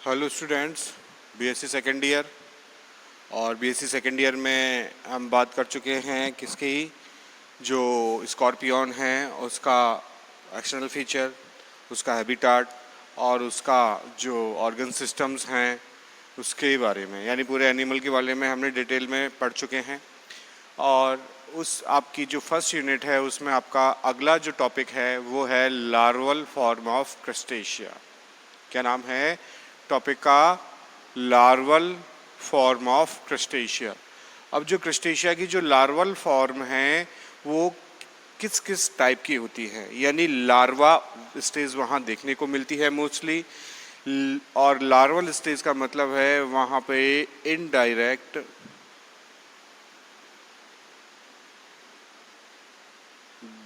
Hello students, BSc second year. और BSc second year में हम बात कर चुके हैं किसकी, जो स्कॉर्पियन है उसका एक्सटर्नल फीचर, उसका हैबिटाट और उसका जो ऑर्गन सिस्टम्स हैं उसके बारे में, यानी पूरे एनिमल के बारे में हमने डिटेल में पढ़ चुके हैं। और उस आपकी जो फर्स्ट यूनिट है उसमें आपका अगला जो टॉपिक है वो है लार्वल फॉर्म ऑफ क्रस्टेशिया। क्या नाम है टॉपिक का? Larval form of crustacea. अब जो क्रस्टेशिया की जो लार्वल फॉर्म है वो किस किस टाइप की होती है, यानी लार्वा स्टेज वहाँ देखने को मिलती है मोस्टली। और लार्वल स्टेज का मतलब है वहाँ पे इनडायरेक्ट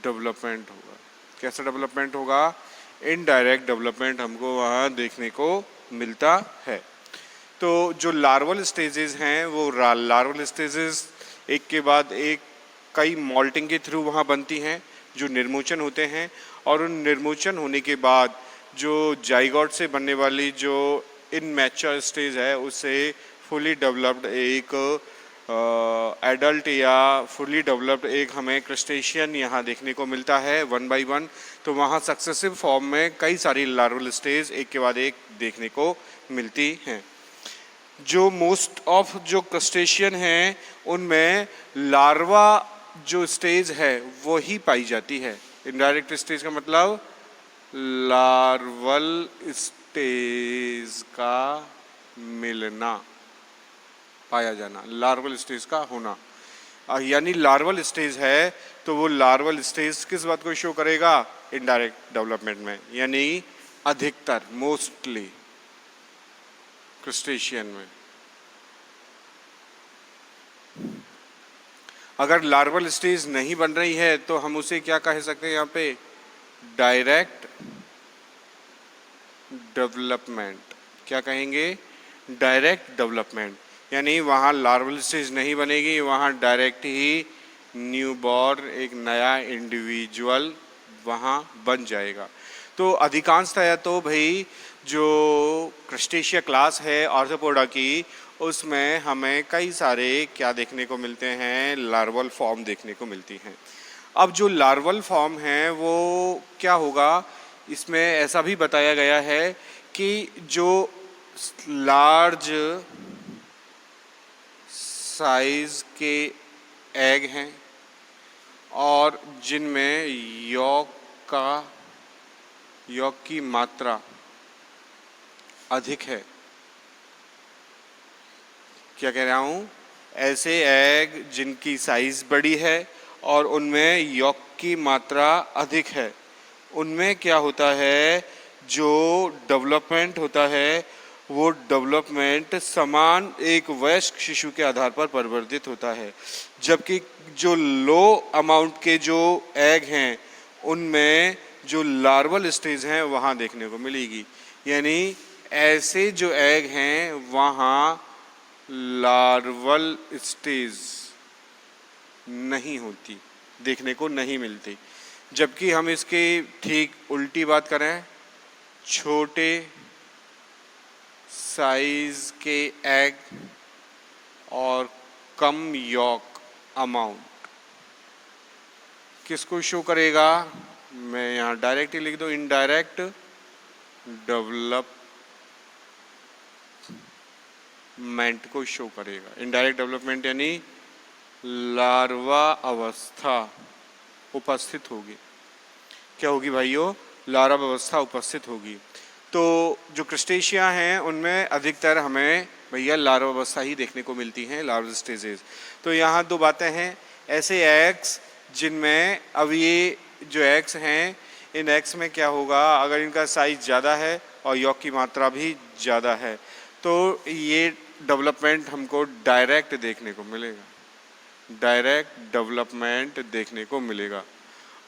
डेवलपमेंट होगा। कैसा डेवलपमेंट होगा? इनडायरेक्ट डेवलपमेंट हमको वहाँ देखने को मिलता है। तो जो लार्वल स्टेजेस हैं वो लार्वल स्टेजेस एक के बाद एक कई मॉल्टिंग के थ्रू वहाँ बनती हैं, जो निर्मोचन होते हैं। और उन निर्मोचन होने के बाद जो जाइगोट से बनने वाली जो इनमैच्योर स्टेज है उससे फुली डेवलप्ड एक एडल्ट या फुली डेवलप्ड एक हमें क्रस्टेशियन यहाँ देखने को मिलता है वन बाय वन। तो वहाँ सक्सेसिव फॉर्म में कई सारी लार्वल स्टेज एक के बाद एक देखने को मिलती हैं। जो मोस्ट ऑफ जो क्रस्टेशियन हैं उनमें लार्वा जो स्टेज है वो ही पाई जाती है। इनडायरेक्ट स्टेज का मतलब लार्वल स्टेज का मिलना, पाया जाना, लार्वल स्टेज का होना। यानी लार्वल स्टेज है तो वो लार्वल स्टेज किस बात को शो करेगा? इनडायरेक्ट डेवलपमेंट में, यानी अधिकतर मोस्टली क्रस्टेशियन में। अगर लार्वल स्टेज नहीं बन रही है तो हम उसे क्या कह सकते हैं यहाँ पे? Direct development. क्या कहेंगे? Direct development. यानी वहाँ लार्वल स्टेज नहीं बनेगी, वहाँ डायरेक्ट ही न्यूबॉर्न एक नया इंडिविजुअल वहाँ बन जाएगा। तो अधिकांशतः तो भाई जो क्रस्टेशिया क्लास है आर्थ्रोपोडा की, उसमें हमें कई सारे क्या देखने को मिलते हैं? लार्वल फॉर्म देखने को मिलती हैं। अब जो लार्वल फॉर्म है वो क्या होगा? इसमें ऐसा भी बताया गया है कि जो लार्ज साइज के एग हैं और जिनमें यॉक की मात्रा अधिक है। क्या कह रहा हूँ? ऐसे एग जिनकी साइज बड़ी है और उनमें यॉक की मात्रा अधिक है, उनमें क्या होता है? जो डेवलपमेंट होता है वो डेवलपमेंट समान एक वयस्क शिशु के आधार पर परिवर्तित होता है। जबकि जो लो अमाउंट के जो एग हैं उनमें जो लार्वल स्टेज हैं वहाँ देखने को मिलेगी। यानी ऐसे जो एग हैं वहाँ लार्वल स्टेज नहीं होती, देखने को नहीं मिलती। जबकि हम इसके ठीक उल्टी बात करें, छोटे साइज के एग और कम यॉक अमाउंट किसको शो करेगा? मैं यहाँ डायरेक्ट ही लिख दो, इनडायरेक्ट डेवलपमेंट को शो करेगा। इनडायरेक्ट डेवलपमेंट यानी लार्वा अवस्था उपस्थित होगी। क्या होगी भाइयों? लार्वा अवस्था उपस्थित होगी। तो जो क्रस्टेशिया हैं उनमें अधिकतर हमें भैया लार्वा अवस्था ही देखने को मिलती हैं, लार्वा स्टेजेस। तो यहाँ दो बातें हैं। ऐसे एग्स जिनमें अब ये जो एग्स हैं, इन एग्स में क्या होगा? अगर इनका साइज ज़्यादा है और यॉक की मात्रा भी ज़्यादा है तो ये डेवलपमेंट हमको डायरेक्ट देखने को मिलेगा, डायरेक्ट डेवलपमेंट देखने को मिलेगा।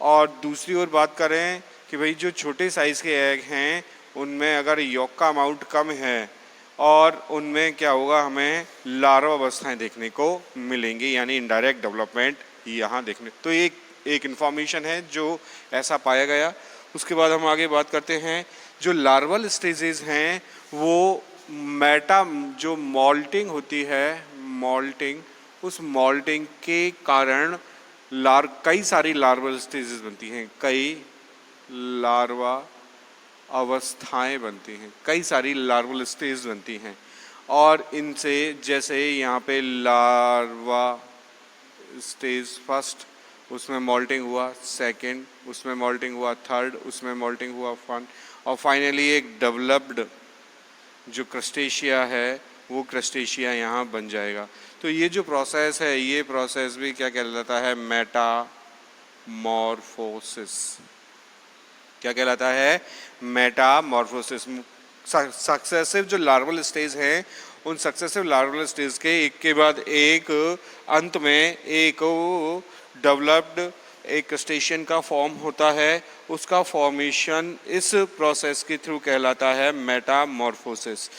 और दूसरी ओर बात करें कि भाई जो छोटे साइज़ के एग हैं उनमें अगर यॉक का अमाउंट कम है और उनमें क्या होगा? हमें लार्वा अवस्थाएं देखने को मिलेंगी, यानी इनडायरेक्ट डेवलपमेंट यहाँ देखने। तो एक इन्फॉर्मेशन है जो ऐसा पाया गया। उसके बाद हम आगे बात करते हैं। जो लार्वल स्टेजेस हैं वो मेटा जो मॉल्टिंग होती है, मॉल्टिंग, उस मॉल्टिंग के कारण कई सारी लार्वल स्टेजेस बनती हैं, कई लार्वा अवस्थाएं बनती हैं, कई सारी लार्वल स्टेज बनती हैं। और इनसे जैसे यहाँ पे लार्वा स्टेज फर्स्ट, उसमें मॉल्टिंग हुआ, सेकंड उसमें मॉल्टिंग हुआ, थर्ड उसमें मॉल्टिंग हुआ, और फाइनली एक डेवलप्ड जो क्रस्टेशिया है वो क्रस्टेशिया यहाँ बन जाएगा। तो ये जो प्रोसेस है, ये प्रोसेस भी क्या कहलाता है? मेटामॉर्फोसिस। क्या कहलाता है? मेटामॉर्फोसिस। सक्सेसिव जो लार्वल स्टेज हैं, उन सक्सेसिव लार्वल स्टेज के एक के बाद एक अंत में एक डेवलप्ड एक क्रस्टेशियन का फॉर्म होता है, उसका फॉर्मेशन इस प्रोसेस के थ्रू कहलाता है मेटामॉर्फोसिस।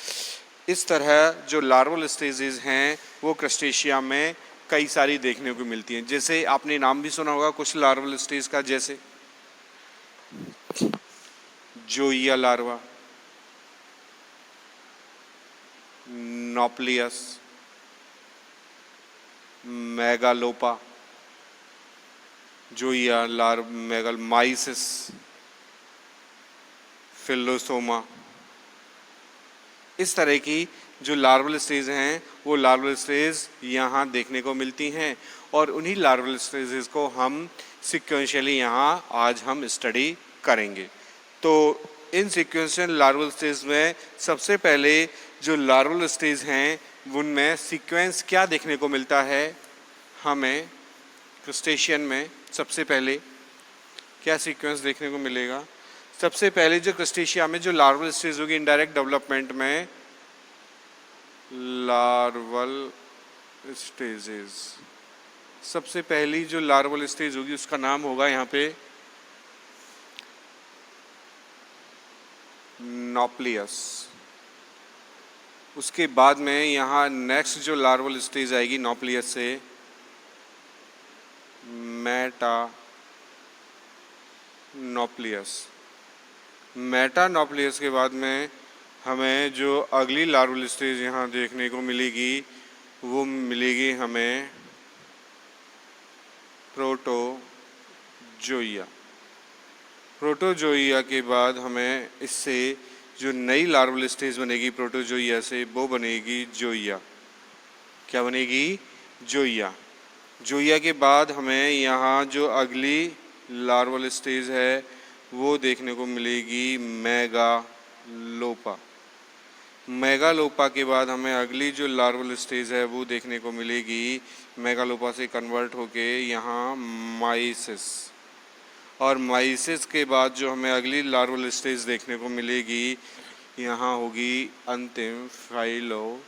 इस तरह जो लार्वल स्टेजेस हैं वो क्रस्टेशिया में कई सारी देखने को मिलती हैं। जैसे आपने नाम भी सुना होगा कुछ लार्वल स्टेज का, जैसे जोइया लार्वा, नॉप्लियस, मेगालोपा, जोइया लार्वा, मेगलमाइसिस, फिलोसोमा। इस तरह की जो लार्वल स्टेज हैं वो लार्वल स्टेज यहाँ देखने को मिलती हैं, और उन्हीं लार्वल स्टेजेस को हम सिक्वेंशियली यहाँ आज हम स्टडी करेंगे। तो इन सिक्वेंशियल लार्वल स्टेज में सबसे पहले जो लार्वल स्टेज हैं उनमें सीक्वेंस क्या देखने को मिलता है हमें? क्रस्टेशियन में सबसे पहले क्या सीक्वेंस देखने को मिलेगा? सबसे पहले जो क्रस्टेशिया में जो लार्वल स्टेज होगी इनडायरेक्ट डेवलपमेंट में, लार्वल स्टेजेस, सबसे पहली जो लार्वल स्टेज होगी उसका नाम होगा यहाँ पे नॉप्लियस। उसके बाद में यहाँ नेक्स्ट जो लार्वल स्टेज आएगी नॉप्लियस से, मेटानॉप्लियस। मेटानॉप्लियस के बाद में हमें जो अगली लार्वल स्टेज यहाँ देखने को मिलेगी वो मिलेगी हमें प्रोटोजोइया। प्रोटोजोइया के बाद हमें इससे जो नई लार्वल स्टेज बनेगी प्रोटोजोइया से, वो बनेगी जोइया। क्या बनेगी? जोइया। जोइया के बाद हमें यहाँ जो अगली लार्वल स्टेज है वो देखने को मिलेगी मेगालोपा। मेगालोपा के बाद हमें अगली जो लार्वल स्टेज है वो देखने को मिलेगी, मेगालोपा से कन्वर्ट होके यहाँ माइसिस। और माइसिस के बाद जो हमें अगली लार्वल स्टेज देखने को मिलेगी यहाँ होगी अंतिम फाइलोसोमा।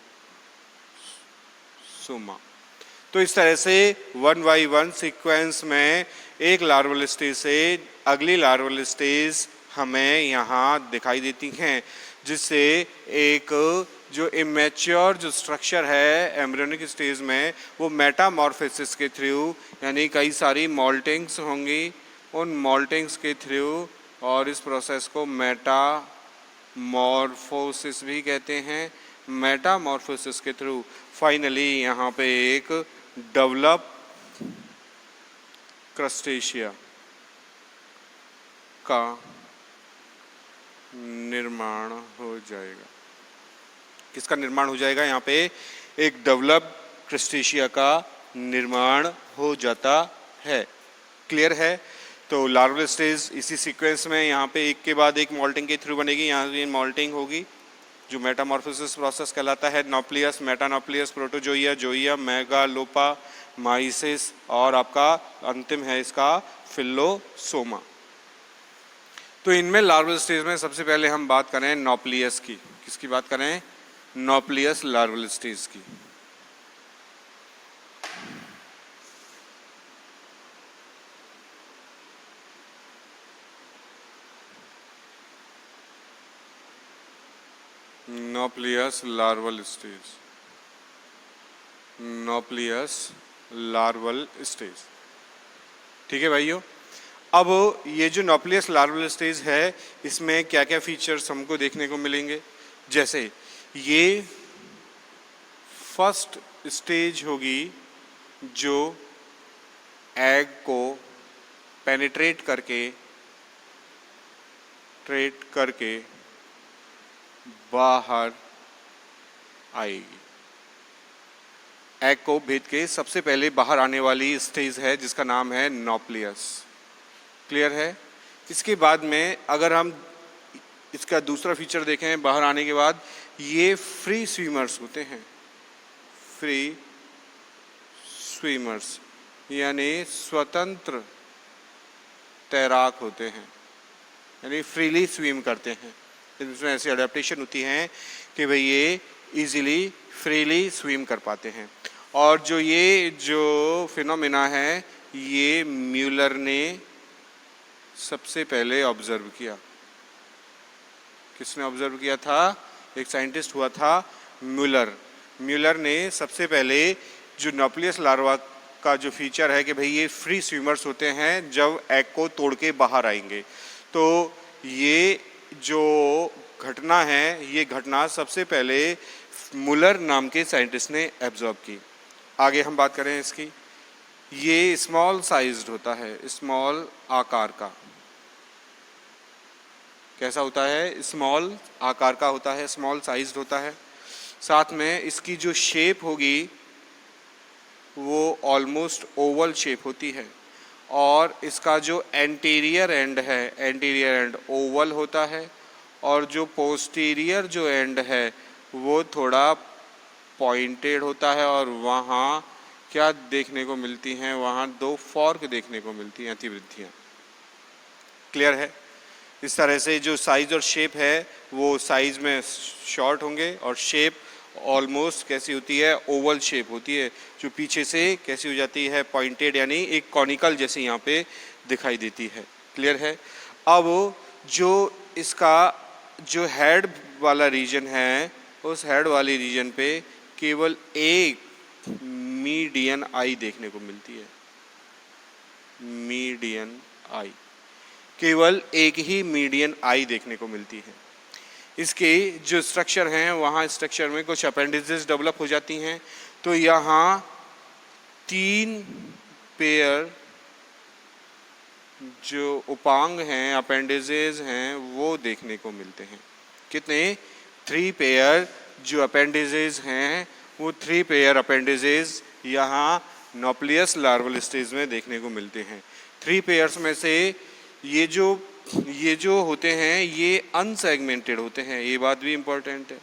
तो इस तरह से वन बाई वन सीक्वेंस में एक लार्वल स्टेज से अगली लार्वल स्टेज हमें यहाँ दिखाई देती हैं, जिससे एक जो इमेच्योर जो स्ट्रक्चर है एम्ब्रियोनिक स्टेज में वो मेटामॉर्फोसिस के थ्रू, यानी कई सारी मॉल्टिंग्स होंगी, उन मॉल्टिंग्स के थ्रू, और इस प्रोसेस को मेटामॉर्फोसिस भी कहते हैं। मेटामॉर्फोसिस के थ्रू फाइनली यहाँ पे एक डेवलप क्रस्टेशिया का निर्माण हो जाएगा। किसका निर्माण हो जाएगा? यहाँ पे एक डेवलप क्रस्टेशिया का निर्माण हो जाता है। क्लियर है? तो लार्वल स्टेज इसी सीक्वेंस में यहाँ पे एक के बाद एक मॉल्टिंग के थ्रू बनेगी। यहाँ ये मॉल्टिंग होगी जो मेटामॉर्फोसिस प्रोसेस कहलाता है। नॉप्लियस, मेटानॉप्लियस, प्रोटोजोइया, जोइया, मेगालोपा, माइसिस, और आपका अंतिम है इसका फिलोसोमा। तो इनमें लार्वल स्टेज में सबसे पहले हम बात करें नॉप्लियस की। किसकी बात करें? नॉप्लियस लार्वल स्टेज की। नॉप्लियस लार्वल स्टेज, नॉप्लियस लार्वल स्टेज। ठीक है भाइयों। अब ये जो नॉप्लियस लार्वल स्टेज है इसमें क्या क्या फीचर्स हमको देखने को मिलेंगे? जैसे ये फर्स्ट स्टेज होगी जो एग को पेनिट्रेट करके बाहर आएगी। एग को भेद के सबसे पहले बाहर आने वाली स्टेज है जिसका नाम है नॉप्लियस। क्लियर है? इसके बाद में अगर हम इसका दूसरा फीचर देखें, बाहर आने के बाद ये फ्री स्विमर्स होते हैं। फ्री स्विमर्स यानी स्वतंत्र तैराक होते हैं, यानी फ्रीली स्विम करते हैं। इसमें ऐसी अडेप्टेशन होती हैं कि भाई ये इजीली फ्रीली स्विम कर पाते हैं। और जो फिनोमेना है ये म्यूलर ने सबसे पहले ऑब्जर्व किया। किसने ऑब्जर्व किया था? एक साइंटिस्ट हुआ था म्यूलर। म्यूलर ने सबसे पहले जो नॉप्लियस लार्वा का जो फीचर है कि भाई ये फ्री स्विमर्स होते हैं जब एग को तोड़ के बाहर आएंगे, तो ये जो घटना है ये घटना सबसे पहले मुलर नाम के साइंटिस्ट ने एब्जॉर्ब की। आगे हम बात करें इसकी, ये स्मॉल साइज्ड होता है, स्मॉल आकार का। कैसा होता है? स्मॉल आकार का होता है, स्मॉल साइज्ड होता है। साथ में इसकी जो शेप होगी वो ऑलमोस्ट ओवल शेप होती है और इसका जो एंटीरियर एंड है, एंटीरियर एंड ओवल होता है और जो पोस्टीरियर जो एंड है वो थोड़ा पॉइंटेड होता है और वहाँ क्या देखने को मिलती हैं? वहाँ दो फॉर्क देखने को मिलती हैं, अतिवृद्धियाँ। क्लियर है? इस तरह से जो साइज और शेप है वो साइज में शॉर्ट होंगे और शेप ऑलमोस्ट कैसी होती है? ओवल शेप होती है, जो पीछे से कैसी हो जाती है? पॉइंटेड, यानी एक कॉनिकल जैसे यहाँ पे दिखाई देती है। क्लियर है? अब जो इसका जो हेड वाला रीजन है, उस हेड वाली रीजन पे केवल एक मीडियन आई देखने को मिलती है। मीडियन आई, केवल एक ही मीडियन आई देखने को मिलती है। इसके जो स्ट्रक्चर हैं वहाँ स्ट्रक्चर में कुछ अपेंडिसेस डेवलप हो जाती हैं, तो यहाँ 3 पेयर जो उपांग हैं, अपेंडिसेस हैं, वो देखने को मिलते हैं। कितने? 3 पेयर जो अपेंडिसेस हैं, वो 3 पेयर अपेंडिसेस यहाँ नॉप्लियस लार्वल स्टेज में देखने को मिलते हैं। 3 पेयर्स में से ये जो होते हैं ये अनसेगमेंटेड होते हैं। ये बात भी इम्पोर्टेंट है,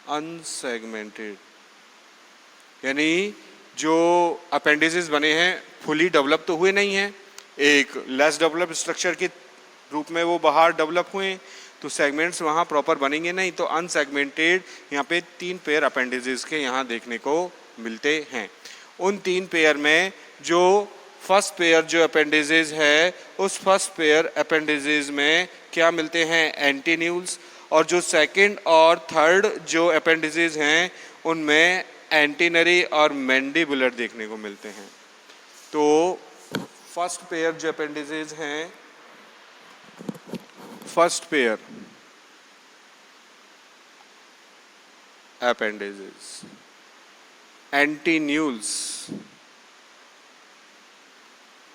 अनसेगमेंटेड, यानी जो अपेंडिसेस बने हैं फुली डेवलप तो हुए नहीं हैं, एक लेस डेवलप स्ट्रक्चर के रूप में वो बाहर डेवलप हुए, तो सेगमेंट्स वहाँ प्रॉपर बनेंगे नहीं, तो अनसेगमेंटेड यहाँ पे 3 पेयर अपेंडिसेस के यहाँ देखने को मिलते हैं। उन 3 पेयर में जो फर्स्ट पेयर जो अपेंडिसेस है, उस फर्स्ट पेयर अपेंडिसेस में क्या मिलते हैं? एंटीन्यूल्स। और जो सेकंड और थर्ड जो अपेंडिसेस हैं उनमें एंटीनरी और मैंडिबुलर देखने को मिलते हैं। तो फर्स्ट पेयर जो अपेंडिसेस हैं, फर्स्ट पेयर अपेंडिसेस एंटीन्यूल्स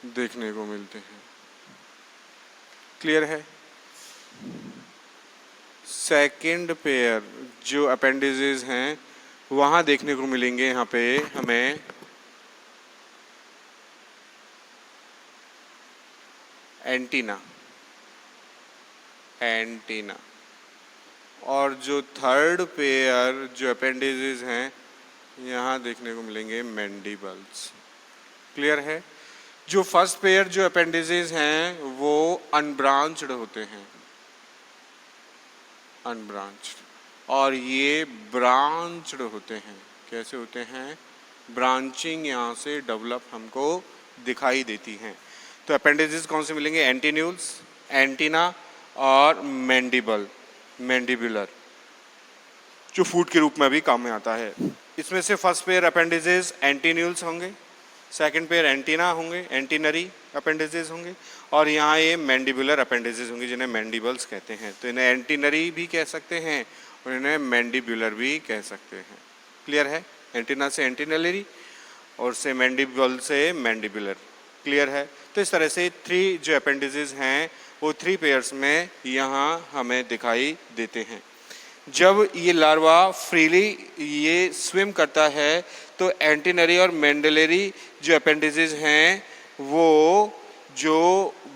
देखने को मिलते हैं। क्लियर है? सेकंड पेयर जो अपेंडिसेस हैं वहाँ देखने को मिलेंगे यहाँ पे हमें एंटीना, एंटीना। और जो थर्ड पेयर जो अपेंडिसेस हैं यहाँ देखने को मिलेंगे मैंडिबल्स। क्लियर है? जो फर्स्ट पेयर जो अपेंडिसेस हैं वो अनब्रांच्ड होते हैं, अनब्रांच्ड, और ये ब्रांच्ड होते हैं। कैसे होते हैं? ब्रांचिंग यहाँ से डेवलप हमको दिखाई देती हैं। तो अपेंडिसेस कौन से मिलेंगे? एंटीन्यूल्स, एंटीना और मैंडिबल, मैंडिबुलर, जो फूड के रूप में भी काम में आता है। इसमें से फर्स्ट पेयर अपेंडिसेस एंटीन्यूल्स होंगे, सेकंड पेयर एंटीना होंगे, एंटीनरी अपेंडिसेस होंगे, और यहाँ ये मैंडिबुलर अपेंडिसेस होंगे जिन्हें मैंडिबल्स कहते हैं। तो इन्हें एंटीनरी भी कह सकते हैं और इन्हें मैंडिबुलर भी कह सकते हैं। क्लियर है? एंटीना से एंटीनलरी और से मैंडिबल से मैंडिबुलर। क्लियर है? तो इस तरह से 3 जो अपेंडिसेस हैं वो 3 पेयर्स में यहाँ हमें दिखाई देते हैं। जब ये लार्वा फ्रीली ये स्विम करता है तो एंटीनरी और मैंडिलरी जो अपेंडिसेस हैं वो जो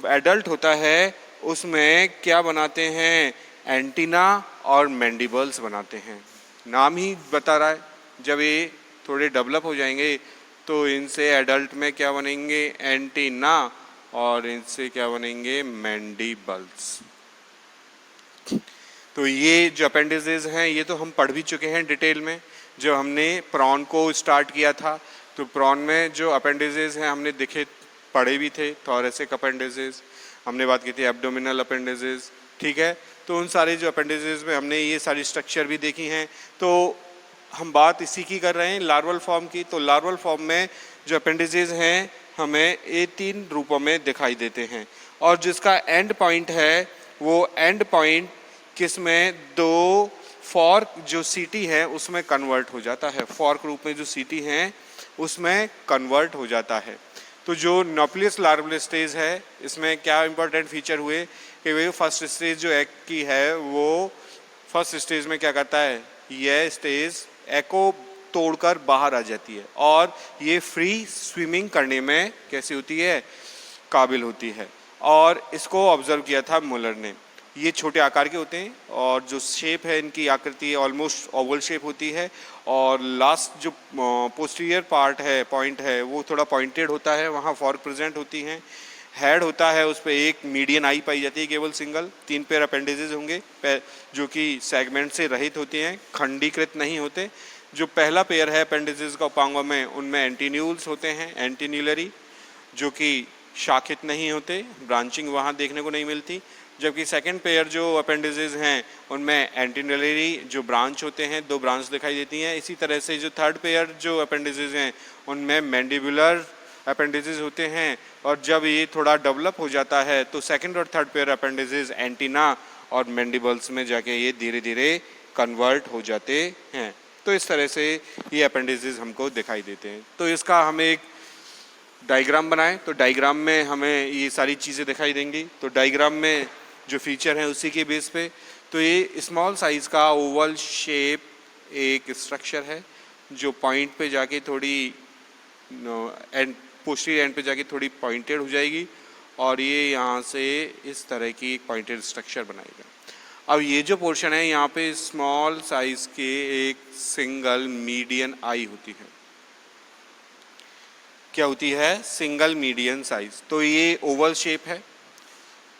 एडल्ट होता है उसमें क्या बनाते हैं, एंटीना और मैंडिबल्स बनाते हैं। नाम ही बता रहा है, जब ये थोड़े डेवलप हो जाएंगे तो इनसे एडल्ट में क्या बनेंगे, एंटीना, और इनसे क्या बनेंगे, मैंडिबल्स। तो ये जो अपेंडिसेस हैं ये तो हम पढ़ भी चुके हैं डिटेल में, जब हमने प्रॉन को स्टार्ट किया था। तो प्रॉन में जो अपेंडिसेस हैं हमने देखे, पढ़े भी थे। थोरेसिक अपेंडिसेस हमने बात की थी, एब्डोमिनल अपेंडिसेस, ठीक है। तो उन सारे जो अपेंडिसेस में हमने ये सारी स्ट्रक्चर भी देखी हैं। तो हम बात इसी की कर रहे हैं, लार्वल फॉर्म की। तो लार्वल फॉर्म में जो अपेंडिसेस हैं हमें ये 3 रूपों में दिखाई देते हैं, और जिसका एंड पॉइंट है वो एंड पॉइंट किस में, 2 फॉर्क जो सीटी है उसमें कन्वर्ट हो जाता है। फॉर्क रूप में जो सीटी है उसमें कन्वर्ट हो जाता है। तो जो न्यूक्लियस लार्वल स्टेज है इसमें क्या इंपॉर्टेंट फीचर हुए कि वो फर्स्ट स्टेज जो एग की है वो फर्स्ट स्टेज में क्या करता है, यह स्टेज एग को तोड़कर बाहर आ जाती है और ये फ्री स्विमिंग करने में कैसी होती है, काबिल होती है। और इसको ऑब्जर्व किया था मुलर ने। ये छोटे आकार के होते हैं और जो शेप है इनकी आकृति ऑलमोस्ट ओवल शेप होती है, और लास्ट जो पोस्टीरियर पार्ट है, पॉइंट है, वो थोड़ा पॉइंटेड होता है, वहाँ फॉर्क प्रेजेंट होती हैं। हेड होता है, उस पर एक मीडियन आई पाई जाती है, केवल सिंगल। 3 पेयर अपेंडिसेस होंगे जो कि सेगमेंट से रहित होते हैं, खंडीकृत नहीं होते। जो पहला पेयर है अपेंडिसेस का उपांगों में, उनमें एंटीन्यूल्स होते हैं, एंटीन्यूलरी, जो कि शाखित नहीं होते, ब्रांचिंग वहाँ देखने को नहीं मिलती। जबकि सेकंड पेयर जो अपेंडिसेस हैं उनमें एंटीनलरी जो ब्रांच होते हैं, 2 ब्रांच दिखाई देती हैं। इसी तरह से जो थर्ड पेयर जो अपेंडिसेस हैं उनमें मैंडिबुलर अपेंडिसेस होते हैं, और जब ये थोड़ा डेवलप हो जाता है तो सेकंड और थर्ड पेयर अपेंडिसेस एंटीना और मैंडिबल्स में जाके ये धीरे धीरे कन्वर्ट हो जाते हैं। तो इस तरह से ये अपेंडिसेस हमको दिखाई देते हैं। तो इसका हमें एक डायग्राम बनाएं, तो डायग्राम में हमें ये सारी चीज़ें दिखाई देंगी। तो डायग्राम में जो फीचर हैं उसी के बेस पे, तो ये स्मॉल साइज़ का ओवल शेप एक स्ट्रक्चर है जो पॉइंट पे जाके थोड़ी एंड पोस्टीरियर एंड पे जाके थोड़ी पॉइंटेड हो जाएगी, और ये यहाँ से इस तरह की एक पॉइंटेड स्ट्रक्चर बनाएगा। अब ये जो पोर्शन है यहाँ पे स्मॉल साइज़ के एक सिंगल मीडियन आई होती है। क्या होती है, सिंगल मीडियन साइज। तो ये ओवल शेप है,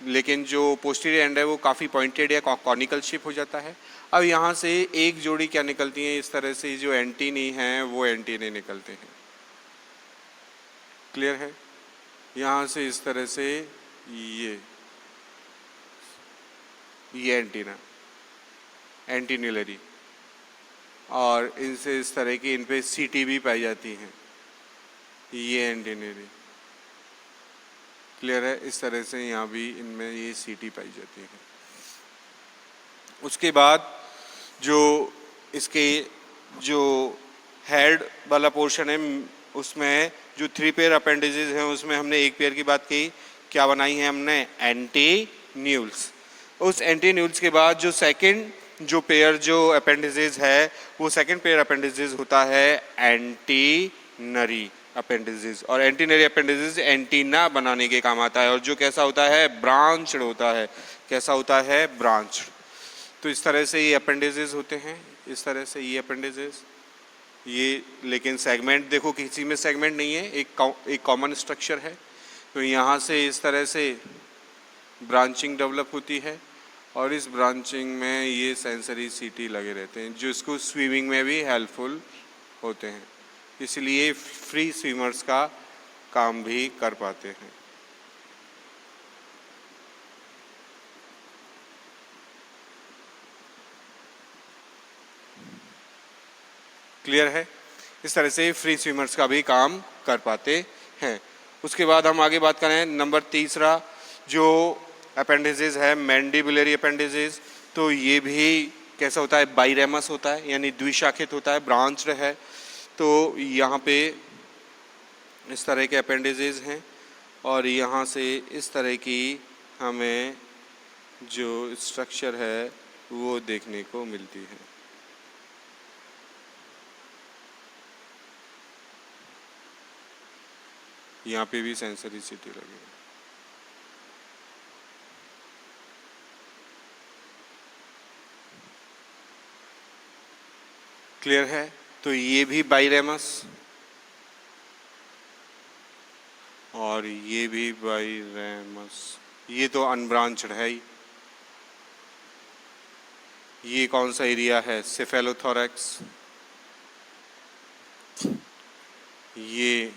लेकिन जो पोस्टीरियर एंड है वो काफ़ी पॉइंटेड या कॉनिकल शेप हो जाता है। अब यहाँ से एक जोड़ी क्या निकलती है, इस तरह से जो एंटीनी हैं वो एंटीने निकलते हैं। क्लियर है? यहाँ से इस तरह से ये एंटीना, एंटीन्यूलरी, और इनसे इस तरह की इन पे सीटी भी पाई जाती हैं, ये एंटीनरी। क्लियर है? इस तरह से यहाँ भी इनमें ये सीटी पाई जाती है। उसके बाद जो इसके जो हेड वाला पोर्शन है उसमें जो 3 पेयर अपेंडिसेस हैं उसमें हमने एक पेयर की बात की, क्या बनाई है हमने, एंटीन्यूल्स। उस एंटीन्यूल्स के बाद जो सेकंड जो पेयर जो अपेंडिसेस है वो सेकंड पेयर अपेंडिसेस होता है एंटीनरी अपेंडिसेस, और एंटीनरी अपेंडिसेस एंटीना बनाने के काम आता है, और जो कैसा होता है, ब्रांच्ड होता है। कैसा होता है, ब्रांच्ड। तो इस तरह से ये अपेंडिसेस होते हैं, इस तरह से ये अपेंडिसेस, ये लेकिन सेगमेंट देखो किसी में सेगमेंट नहीं है, एक कॉमन स्ट्रक्चर है। तो यहाँ से इस तरह से ब्रांचिंग डेवलप होती है, और इस ब्रांचिंग में ये सेंसरी सीटी लगे रहते हैं जो इसको स्विमिंग में भी हेल्पफुल होते हैं, इसलिए फ्री स्विमर्स का काम भी कर पाते हैं। क्लियर है? इस तरह से फ्री स्विमर्स का भी काम कर पाते हैं। उसके बाद हम आगे बात करें नंबर 3 जो अपेंडिसेस है, मैंडिबुलरी अपेंडिसेस। तो ये भी कैसा होता है, बाइरेमस होता है यानी द्विशाखित होता है, ब्रांच्ड है। तो यहाँ पे इस तरह के अपेंडिजेज हैं और यहाँ से इस तरह की हमें जो स्ट्रक्चर है वो देखने को मिलती है। यहाँ पे भी सेंसरिसिटी लगेगी। क्लियर है? तो ये भी बाइरेमस और ये भी बाइरेमस, ये तो अनब्रांच्ड है ही। ये कौन सा एरिया है, सेफेलोथोरैक्स। ये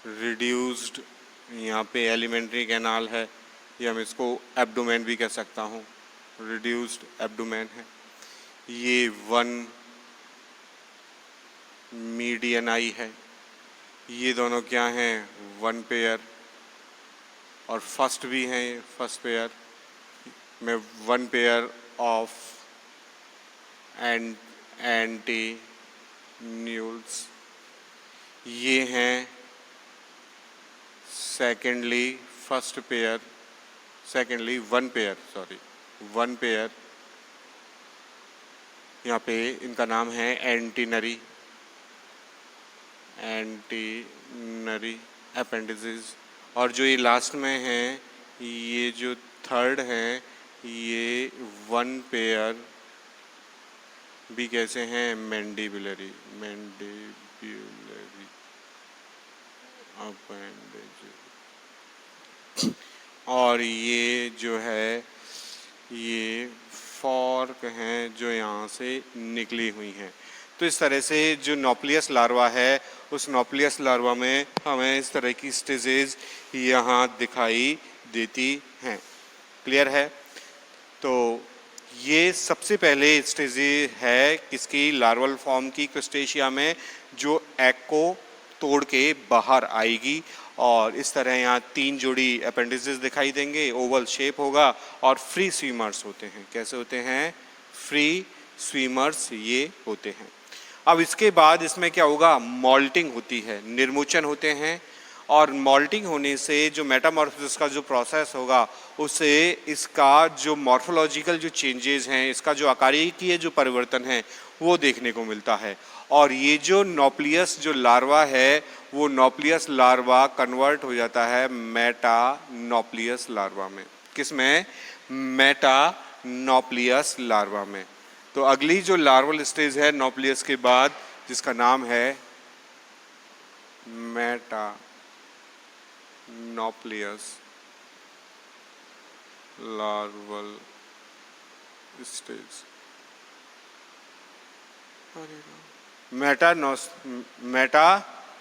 रिड्यूस्ड, यहाँ पे एलिमेंट्री कैनाल है, या मैं इसको एब्डोमेन भी कह सकता हूँ, रिड्यूस्ड एब्डोमेन है। ये वन मीडियन आई है। ये दोनों क्या हैं, वन पेयर, और फर्स्ट भी हैं, फर्स्ट पेयर में वन पेयर ऑफ एंटी न्यूल्स। ये हैं secondly first pair, secondly one pair, sorry one pair, यहाँ पे इनका नाम है एंटीनरी, एंटीनरी अपेंडिसेस। और जो ये लास्ट में हैं, ये जो थर्ड हैं, ये वन पेयर भी कैसे हैं, मैंडिबुलरी, मैंडिबुलरी अपेंडेज। और ये जो है ये फॉर्क हैं जो यहाँ से निकली हुई हैं। तो इस तरह से जो नॉप्लियस लार्वा है, उस नॉप्लियस लार्वा में हमें इस तरह की स्टेजेस यहाँ दिखाई देती हैं। क्लियर है? तो ये सबसे पहले स्टेज है किसकी, लार्वल फॉर्म की क्रस्टेशिया में, जो एग को तोड़ के बाहर आएगी। और इस तरह यहाँ 3 जोड़ी अपेंडिसेस दिखाई देंगे, ओवल शेप होगा और फ्री स्विमर्स होते हैं। कैसे होते हैं, फ्री स्विमर्स ये होते हैं। अब इसके बाद इसमें क्या होगा, मॉल्टिंग होती है, निर्मुचन होते हैं। और मॉल्टिंग होने से जो मेटामॉर्फोसिस का जो प्रोसेस होगा, उससे इसका जो मॉर्फोलॉजिकल जो चेंजेस हैं, इसका जो आकारिकीय जो परिवर्तन है वो देखने को मिलता है। और ये जो नॉप्लियस जो लार्वा है, वो नॉप्लियस लार्वा कन्वर्ट हो जाता है मेटा नॉप्लियस लार्वा में। किस में, मेटा नॉप्लियस लार्वा में। तो अगली जो लार्वल स्टेज है नॉप्लियस के बाद, जिसका नाम है meta nauplius larval stage, meta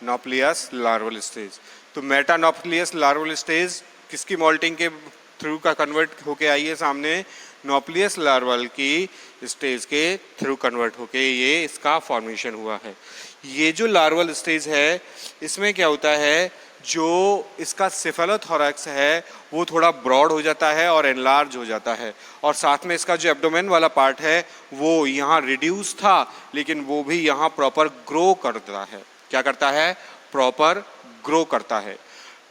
nauplius larval stage. तो मेटा नॉप्लियस लार्वल स्टेज किसकी मॉल्टिंग के थ्रू का कन्वर्ट होके आई है सामने, नॉप्लियस लार्वल की स्टेज के थ्रू कन्वर्ट होके ये इसका फॉर्मेशन हुआ है। ये जो लार्वल स्टेज है, इसमें क्या होता है, जो इसका सेफेलोथोरैक्स है वो थोड़ा ब्रॉड हो जाता है और एनलार्ज हो जाता है। और साथ में इसका जो एब्डोमेन वाला पार्ट है वो यहाँ रिड्यूस था, लेकिन वो भी यहाँ प्रॉपर ग्रो करता है। क्या करता है, प्रॉपर ग्रो करता है।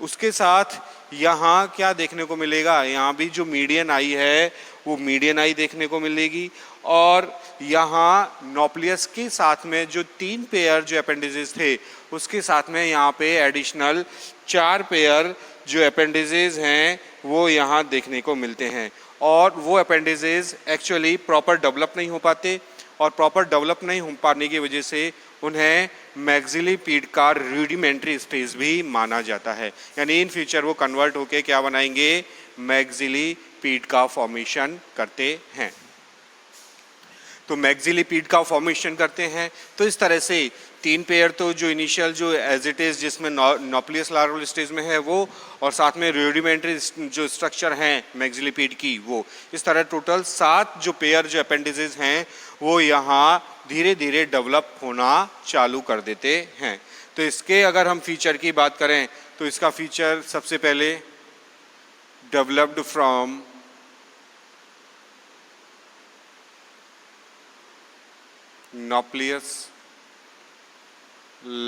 उसके साथ यहाँ क्या देखने को मिलेगा, यहाँ भी जो मीडियन आई है वो मीडियन आई देखने को मिलेगी। और यहाँ नॉप्लियस के साथ में जो 3 पेयर जो अपेंडिसेस थे, उसके साथ में यहाँ पे एडिशनल 4 पेयर जो अपेंडिसेस हैं वो यहाँ देखने को मिलते हैं। और वो अपेंडिसेस एक्चुअली प्रॉपर डेवलप नहीं हो पाते, और प्रॉपर डेवलप नहीं हो पाने की वजह से उन्हें मैक्सिलिपीड का रूडिमेंट्री स्टेज भी माना जाता है। यानी इन फ्यूचर वो कन्वर्ट होके क्या बनाएंगे, मैक्सिलिपीड का फॉर्मेशन करते हैं। तो मैक्सिलिपीड का फॉर्मेशन करते हैं। तो इस तरह से 3 पेयर तो जो इनिशियल जो एज इट इज़ जिसमें नॉप्लियस लार्वल स्टेज में है वो, और साथ में रूडिमेंट्री जो स्ट्रक्चर हैं मैक्सिलिपीड की वो, इस तरह टोटल 7 जो पेयर जो अपेंडिसेस हैं वो यहाँ धीरे धीरे डेवलप होना चालू कर देते हैं। तो इसके अगर हम फीचर की बात करें तो इसका फीचर सबसे पहले डेवलप्ड फ्रॉम नॉप्लियस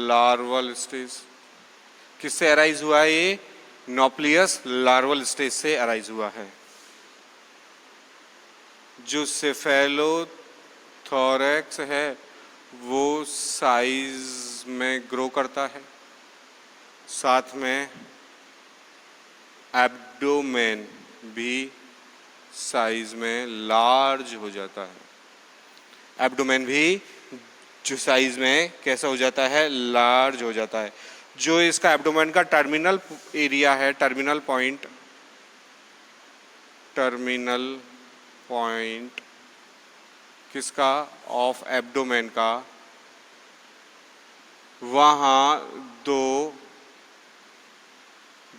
लार्वल स्टेज। किससे अराइज हुआ है ये? नॉप्लियस लार्वल स्टेज से अराइज हुआ है। जो सेफेलोथोरैक्स है वो साइज में ग्रो करता है, साथ में एब्डोमेन भी साइज में लार्ज हो जाता है। एब्डोमेन भी जो साइज में कैसा हो जाता है? लार्ज हो जाता है। जो इसका एब्डोमेन का टर्मिनल एरिया है, टर्मिनल पॉइंट किसका? ऑफ एब्डोमेन का, वहाँ दो,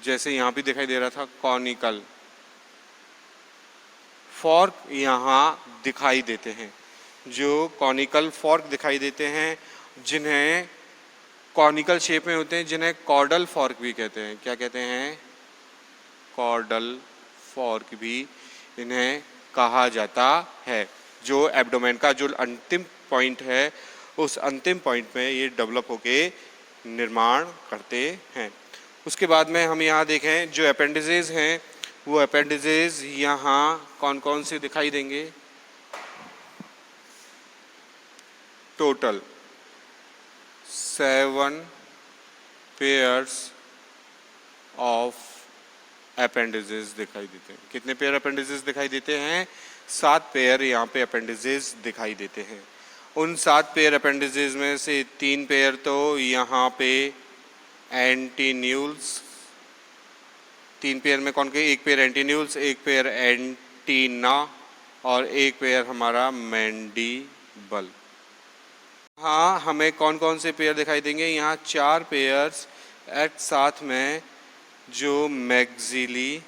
जैसे यहाँ भी दिखाई दे रहा था, कॉनिकल फॉर्क यहाँ दिखाई देते हैं। जो कॉनिकल फॉर्क दिखाई देते हैं, जिन्हें कॉनिकल शेप में होते हैं, जिन्हें कॉर्डल फॉर्क भी कहते हैं। क्या कहते हैं? कॉर्डल फॉर्क भी इन्हें कहा जाता है। जो एब्डोमेन का जो अंतिम पॉइंट है, उस अंतिम पॉइंट में ये डेवलप होके निर्माण करते हैं। उसके बाद में हम यहाँ देखें जो अपेंडिजेज हैं, वो अपेंडिजेज यहाँ कौन कौन से दिखाई देंगे? टोटल 7 पेयर्स ऑफ अपेंडिजेज दिखाई देते हैं। कितने पेयर अपेंडिजेज दिखाई देते हैं? 7 पेयर यहाँ पे अपेंडिजेज दिखाई देते हैं। उन 7 पेयर अपेंडिजेज में से 3 पेयर तो यहाँ पे एंटीन्यूल्स, 3 पेयर में कौन के? एक पेयर एंटीन्यूल्स, एक पेयर एंटीना और एक पेयर हमारा मैंडिबल। हाँ, हमें कौन कौन से पेयर दिखाई देंगे? यहाँ 4 पेयर्स एट साथ में जो मैग्जिली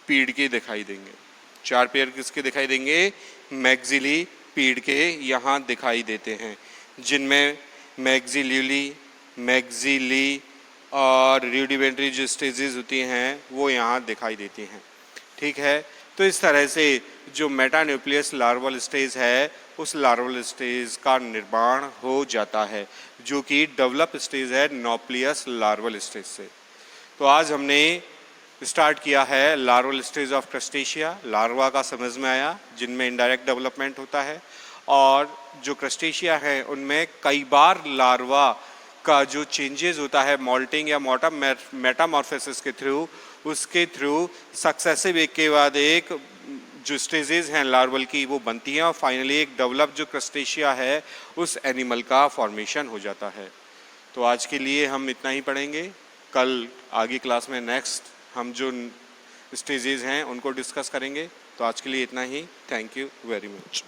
पीड के दिखाई देंगे। 4 पेयर किसके दिखाई देंगे? मैग्जिली पीड के यहाँ दिखाई देते हैं, जिनमें मैग्जिली और रूडिमेंट्री जो स्टेजेस होती हैं वो यहाँ दिखाई देती हैं। ठीक है, तो इस तरह से जो मेटान्यूक्लियस लार्वल स्टेज है, उस लार्वल स्टेज का निर्माण हो जाता है, जो कि डेवलप स्टेज है नॉप्लियस लार्वल स्टेज से। तो आज हमने स्टार्ट किया है larval stage of crustacea. Larva का समझ में आया, जिनमें इनडायरेक्ट डेवलपमेंट होता है, और जो क्रस्टेशिया है उनमें कई बार लार्वा का जो चेंजेस होता है मॉल्टिंग या मेटामॉर्फोसिस के थ्रू, उसके थ्रू सक्सेसिव एक के बाद एक जो स्टेजेस हैं लार्वल की वो बनती हैं, और फाइनली एक डेवलप जो क्रस्टेशिया है उस एनिमल का फॉर्मेशन हो जाता है। तो आज के लिए हम इतना ही पढ़ेंगे। कल आगे क्लास में नेक्स्ट हम जो स्टेजेस हैं उनको डिस्कस करेंगे। तो आज के लिए इतना ही। Thank you very much.